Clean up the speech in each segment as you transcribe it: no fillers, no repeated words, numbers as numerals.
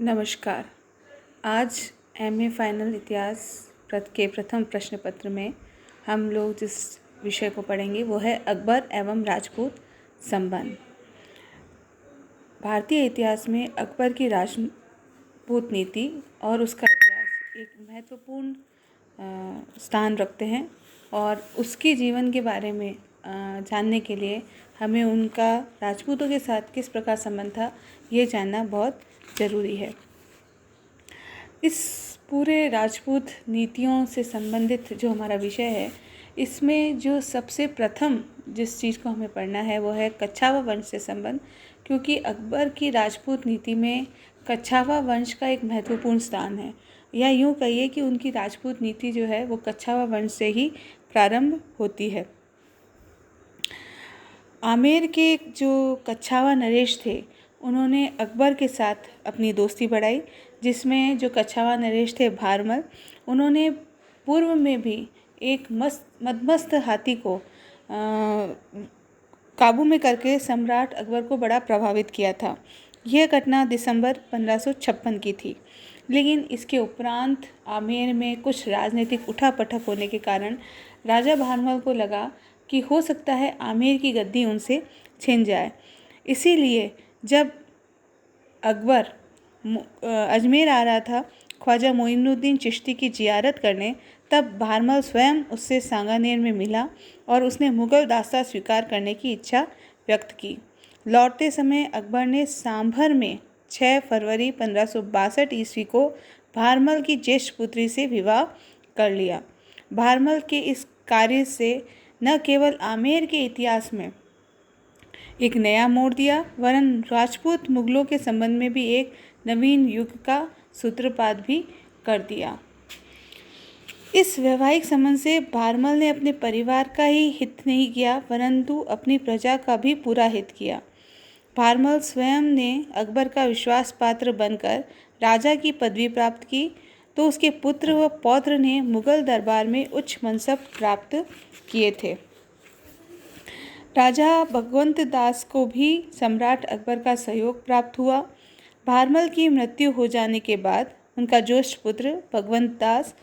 नमस्कार। आज MA final इतिहास के प्रथम प्रश्न पत्र में हम लोग जिस विषय को पढ़ेंगे वो है अकबर एवं राजपूत संबंध। भारतीय इतिहास में अकबर की राजपूत नीति और उसका इतिहास एक महत्वपूर्ण स्थान रखते हैं और उसके जीवन के बारे में जानने के लिए हमें उनका राजपूतों के साथ किस प्रकार संबंध था ये जानना बहुत ज़रूरी है। इस पूरे राजपूत नीतियों से संबंधित जो हमारा विषय है, इसमें जो सबसे प्रथम जिस चीज़ को हमें पढ़ना है वो है कच्छावा वंश से संबंध, क्योंकि अकबर की राजपूत नीति में कच्छावा वंश का एक महत्वपूर्ण स्थान है। या यूँ कहिए कि उनकी राजपूत नीति जो है वो कच्छावा वंश से ही प्रारंभ होती है। आमेर के जो कच्छावा नरेश थे उन्होंने अकबर के साथ अपनी दोस्ती बढ़ाई, जिसमें जो कच्छावा नरेश थे भारमल, उन्होंने पूर्व में भी एक मदमस्त हाथी को काबू में करके सम्राट अकबर को बड़ा प्रभावित किया था। यह घटना दिसंबर 1556 की थी, लेकिन इसके उपरांत आमेर में कुछ राजनीतिक उठापटक होने के कारण राजा भारमल को लगा कि हो सकता है आमेर की गद्दी उनसे छिन जाए। इसीलिए जब अकबर अजमेर आ रहा था ख्वाजा मोइनुद्दीन चिश्ती की जियारत करने, तब भारमल स्वयं उससे सांगानेर में मिला और उसने मुग़ल दास्ता स्वीकार करने की इच्छा व्यक्त की। लौटते समय अकबर ने सांभर में 6 फरवरी 1562 ईस्वी को भारमल की ज्येष्ठ पुत्री से विवाह कर लिया। भारमल के इस कार्य से न केवल आमेर के इतिहास में एक नया मोड़ दिया, वरन राजपूत मुगलों के संबंध में भी एक नवीन युग का सूत्रपात भी कर दिया। इस वैवाहिक संबंध से भारमल ने अपने परिवार का ही हित नहीं किया, परंतु अपनी प्रजा का भी पूरा हित किया। भारमल स्वयं ने अकबर का विश्वास पात्र बनकर राजा की पदवी प्राप्त की, तो उसके पुत्र व पौत्र ने मुगल दरबार में उच्च मनसब प्राप्त किए थे। राजा भगवंत दास को भी सम्राट अकबर का सहयोग प्राप्त हुआ। भारमल की मृत्यु हो जाने के बाद उनका ज्येष्ठ पुत्र भगवंत दास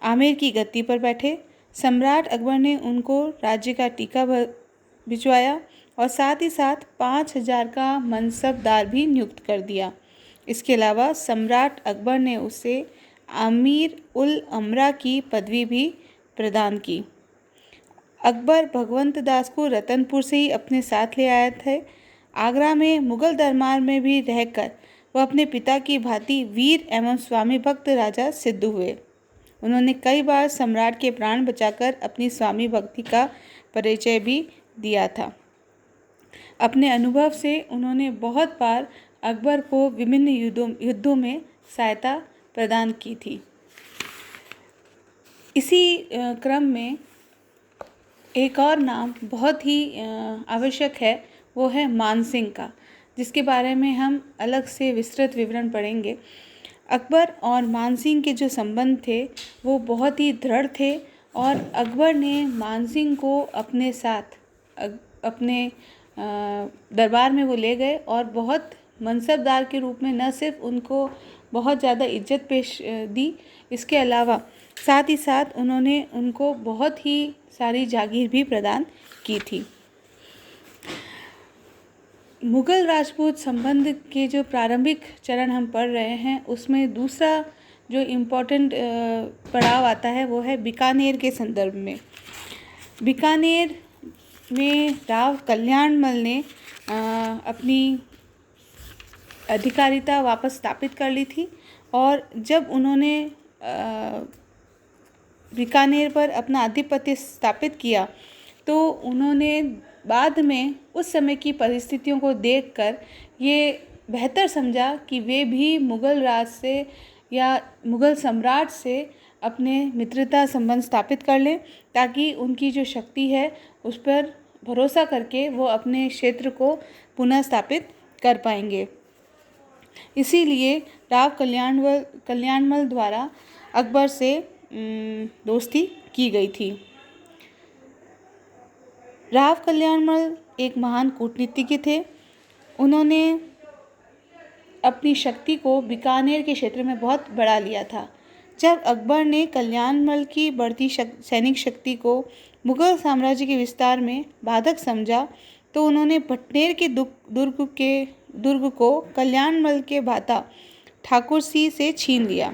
आमेर की गद्दी पर बैठे। सम्राट अकबर ने उनको राज्य का टीका भिजवाया और साथ ही साथ 5000 का मनसबदार भी नियुक्त कर दिया। इसके अलावा सम्राट अकबर ने उसे अमीर उल अमरा की पदवी भी प्रदान की। अकबर भगवंत दास को रतनपुर से ही अपने साथ ले आया था। आगरा में मुगल दरबार में भी रहकर वह अपने पिता की भांति वीर एवं स्वामी भक्त राजा सिद्ध हुए। उन्होंने कई बार सम्राट के प्राण बचाकर अपनी स्वामी भक्ति का परिचय भी दिया था। अपने अनुभव से उन्होंने बहुत बार अकबर को विभिन्न युद्धों में सहायता प्रदान की थी। इसी क्रम में एक और नाम बहुत ही आवश्यक है, वो है मानसिंह का, जिसके बारे में हम अलग से विस्तृत विवरण पढ़ेंगे। अकबर और मानसिंह के जो संबंध थे वो बहुत ही दृढ़ थे और अकबर ने मानसिंह को अपने साथ अपने दरबार में वो ले गए और बहुत मनसबदार के रूप में न सिर्फ उनको बहुत ज़्यादा इज्जत पेश दी, इसके अलावा साथ ही साथ उन्होंने उनको बहुत ही सारी जागीर भी प्रदान की थी। मुग़ल राजपूत संबंध के जो प्रारंभिक चरण हम पढ़ रहे हैं, उसमें दूसरा जो इम्पोर्टेंट पड़ाव आता है वो है बीकानेर के संदर्भ में। बीकानेर में राव कल्याणमल ने अपनी अधिकारिता वापस स्थापित कर ली थी और जब उन्होंने बीकानेर पर अपना आधिपत्य स्थापित किया तो उन्होंने बाद में उस समय की परिस्थितियों को देखकर ये बेहतर समझा कि वे भी मुग़ल राज से या मुग़ल सम्राट से अपने मित्रता संबंध स्थापित कर लें, ताकि उनकी जो शक्ति है उस पर भरोसा करके वो अपने क्षेत्र को पुनः स्थापित कर पाएंगे। इसीलिए राव कल्याणमल द्वारा अकबर से दोस्ती की गई थी। राव कल्याणमल एक महान कूटनीतिज्ञ थे। उन्होंने अपनी शक्ति को बीकानेर के क्षेत्र में बहुत बढ़ा लिया था। जब अकबर ने कल्याणमल की बढ़ती सैनिक शक्ति को मुगल साम्राज्य के विस्तार में बाधक समझा, तो उन्होंने भटनेर के दुर्ग को कल्याणमल के भाता ठाकुर सिंह से छीन लिया।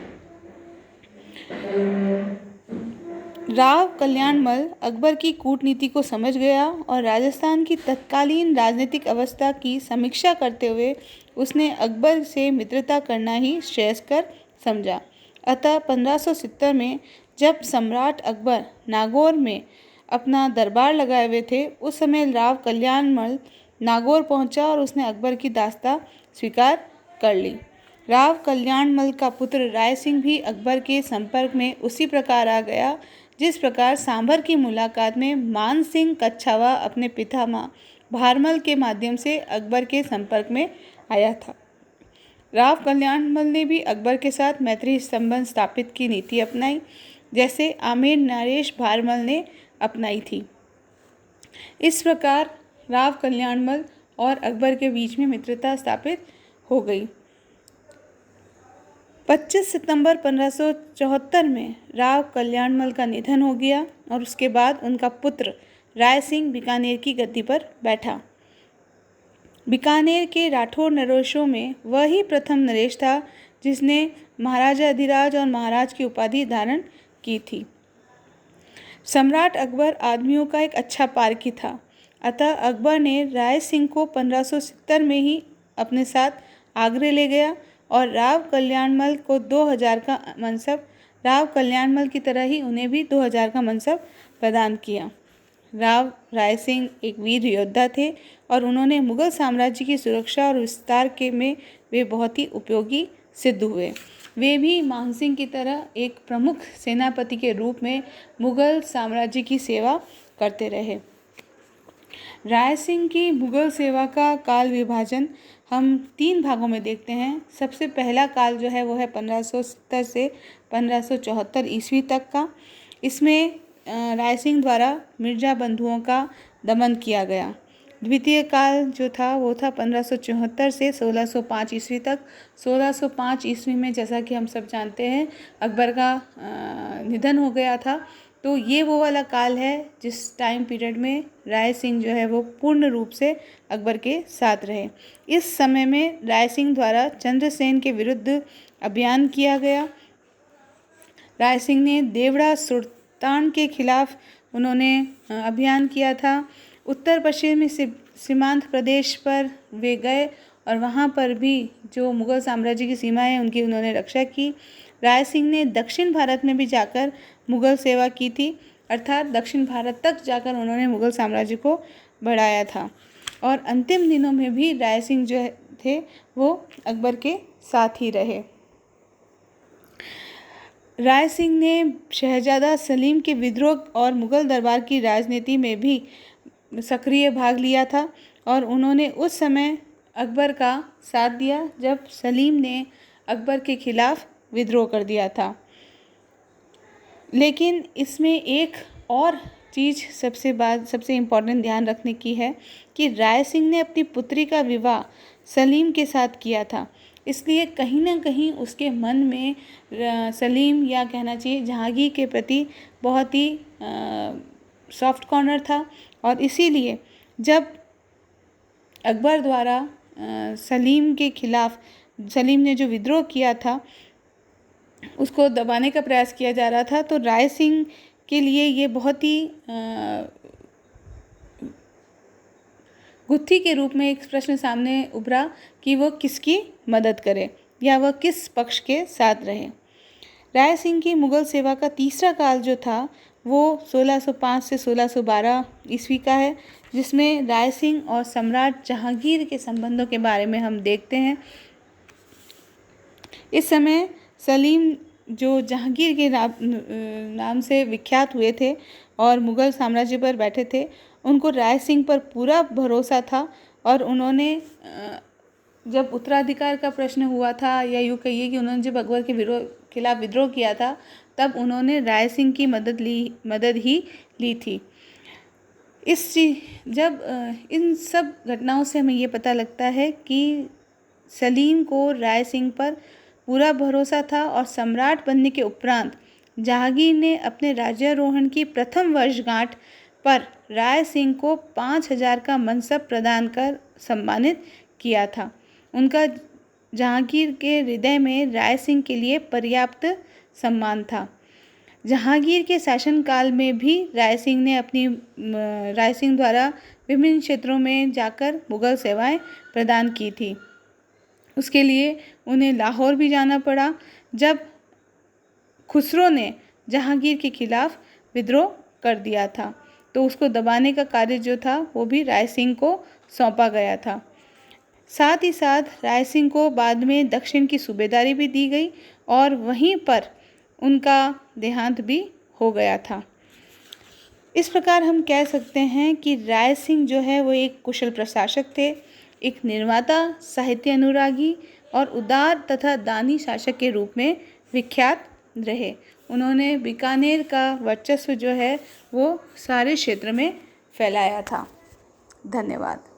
राव कल्याणमल अकबर की कूटनीति को समझ गया और राजस्थान की तत्कालीन राजनीतिक अवस्था की समीक्षा करते हुए उसने अकबर से मित्रता करना ही श्रेयस्कर समझा। अतः 1570 में जब सम्राट अकबर नागौर में अपना दरबार लगाए हुए थे, उस समय राव कल्याणमल नागौर पहुंचा और उसने अकबर की दास्ता स्वीकार कर ली। राव कल्याणमल का पुत्र राय सिंह भी अकबर के संपर्क में उसी प्रकार आ गया जिस प्रकार सांभर की मुलाकात में मान सिंह कच्छावा अपने पितामह भारमल के माध्यम से अकबर के संपर्क में आया था। राव कल्याणमल ने भी अकबर के साथ मैत्री संबंध स्थापित की नीति अपनाई, जैसे आमेर नरेश भारमल ने अपनाई थी। इस प्रकार राव कल्याणमल और अकबर के बीच में मित्रता स्थापित हो गई। 25 सितंबर 1574 में राव कल्याणमल का निधन हो गया और उसके बाद उनका पुत्र राय सिंह बीकानेर की गद्दी पर बैठा। बीकानेर के राठौर नरेशों में वही प्रथम नरेश था जिसने महाराजा अधिराज और महाराज की उपाधि धारण की थी। सम्राट अकबर आदमियों का एक अच्छा पारखी था, अतः अकबर ने राय सिंह को 1570 में ही अपने साथ आगरे ले गया और राव कल्याणमल को 2000 का मनसब, राव कल्याणमल की तरह ही उन्हें भी 2000 का मनसब प्रदान किया। राव राय सिंह एक वीर योद्धा थे और उन्होंने मुगल साम्राज्य की सुरक्षा और विस्तार के में वे बहुत ही उपयोगी सिद्ध हुए। वे भी मानसिंह की तरह एक प्रमुख सेनापति के रूप में मुगल साम्राज्य की सेवा करते रहे। राय सिंह की मुगल सेवा का काल विभाजन हम 3 भागों में देखते हैं। सबसे पहला काल जो है वो है 1570 से 1574 ईस्वी तक का। इसमें राय सिंह द्वारा मिर्जा बंधुओं का दमन किया गया। द्वितीय काल जो था वो था 1574 से 1605 ईस्वी तक। 1605 ईस्वी में जैसा कि हम सब जानते हैं अकबर का निधन हो गया था, तो ये वो वाला काल है जिस टाइम पीरियड में राय सिंह जो है वो पूर्ण रूप से अकबर के साथ रहे। इस समय में राय सिंह द्वारा चंद्रसेन के विरुद्ध अभियान किया गया। राय सिंह ने देवड़ा सुल्तान के खिलाफ उन्होंने अभियान किया था। उत्तर पश्चिमी सीमांत प्रदेश पर वे गए और वहाँ पर भी जो मुग़ल साम्राज्य की सीमाएं हैं उनकी उन्होंने रक्षा की। राय सिंह ने दक्षिण भारत में भी जाकर मुग़ल सेवा की थी, अर्थात दक्षिण भारत तक जाकर उन्होंने मुग़ल साम्राज्य को बढ़ाया था और अंतिम दिनों में भी राय सिंह जो थे वो अकबर के साथ ही रहे। राय सिंह ने शहजादा सलीम के विद्रोह और मुग़ल दरबार की राजनीति में भी सक्रिय भाग लिया था और उन्होंने उस समय अकबर का साथ दिया जब सलीम ने अकबर के खिलाफ विद्रोह कर दिया था। लेकिन इसमें एक और चीज़ सबसे इम्पोर्टेंट ध्यान रखने की है कि राय सिंह ने अपनी पुत्री का विवाह सलीम के साथ किया था, इसलिए कहीं ना कहीं उसके मन में सलीम या कहना चाहिए जहांगीर के प्रति बहुत ही सॉफ्ट कॉर्नर था और इसीलिए जब अकबर द्वारा सलीम के खिलाफ सलीम ने जो विद्रोह किया था उसको दबाने का प्रयास किया जा रहा था, तो राय सिंह के लिए ये बहुत ही गुत्थी के रूप में एक प्रश्न सामने उभरा कि वो किसकी मदद करे या वह किस पक्ष के साथ रहे। राय सिंह की मुग़ल सेवा का तीसरा काल जो था वो 1605 से 1612 ईस्वी का है, जिसमें राय सिंह और सम्राट जहांगीर के संबंधों के बारे में हम देखते हैं। इस समय सलीम जो जहांगीर के नाम से विख्यात हुए थे और मुग़ल साम्राज्य पर बैठे थे, उनको राय सिंह पर पूरा भरोसा था और उन्होंने जब उत्तराधिकार का प्रश्न हुआ था या यूँ कहिए कि उन्होंने जब अकबर के खिलाफ विद्रोह किया था तब उन्होंने राय सिंह की मदद ही ली थी। जब इन सब घटनाओं से हमें ये पता लगता है कि सलीम को राय सिंह पर पूरा भरोसा था और सम्राट बनने के उपरांत जहांगीर ने अपने राज्यारोहण की प्रथम वर्षगांठ पर राय सिंह को 5,000 का मनसब प्रदान कर सम्मानित किया था। उनका जहांगीर के हृदय में राय सिंह के लिए पर्याप्त सम्मान था। जहांगीर के शासनकाल में भी राय सिंह द्वारा विभिन्न क्षेत्रों में जाकर मुगल सेवाएं प्रदान की थी। उसके लिए उन्हें लाहौर भी जाना पड़ा जब खुसरो ने जहांगीर के खिलाफ विद्रोह कर दिया था, तो उसको दबाने का कार्य जो था वो भी राय सिंह को सौंपा गया था। साथ ही साथ राय सिंह को बाद में दक्षिण की सूबेदारी भी दी गई और वहीं पर उनका देहांत भी हो गया था। इस प्रकार हम कह सकते हैं कि राय सिंह जो है वो एक कुशल प्रशासक थे, एक निर्माता, साहित्य अनुरागी और उदार तथा दानी शासक के रूप में विख्यात रहे। उन्होंने बीकानेर का वर्चस्व जो है वो सारे क्षेत्र में फैलाया था। धन्यवाद।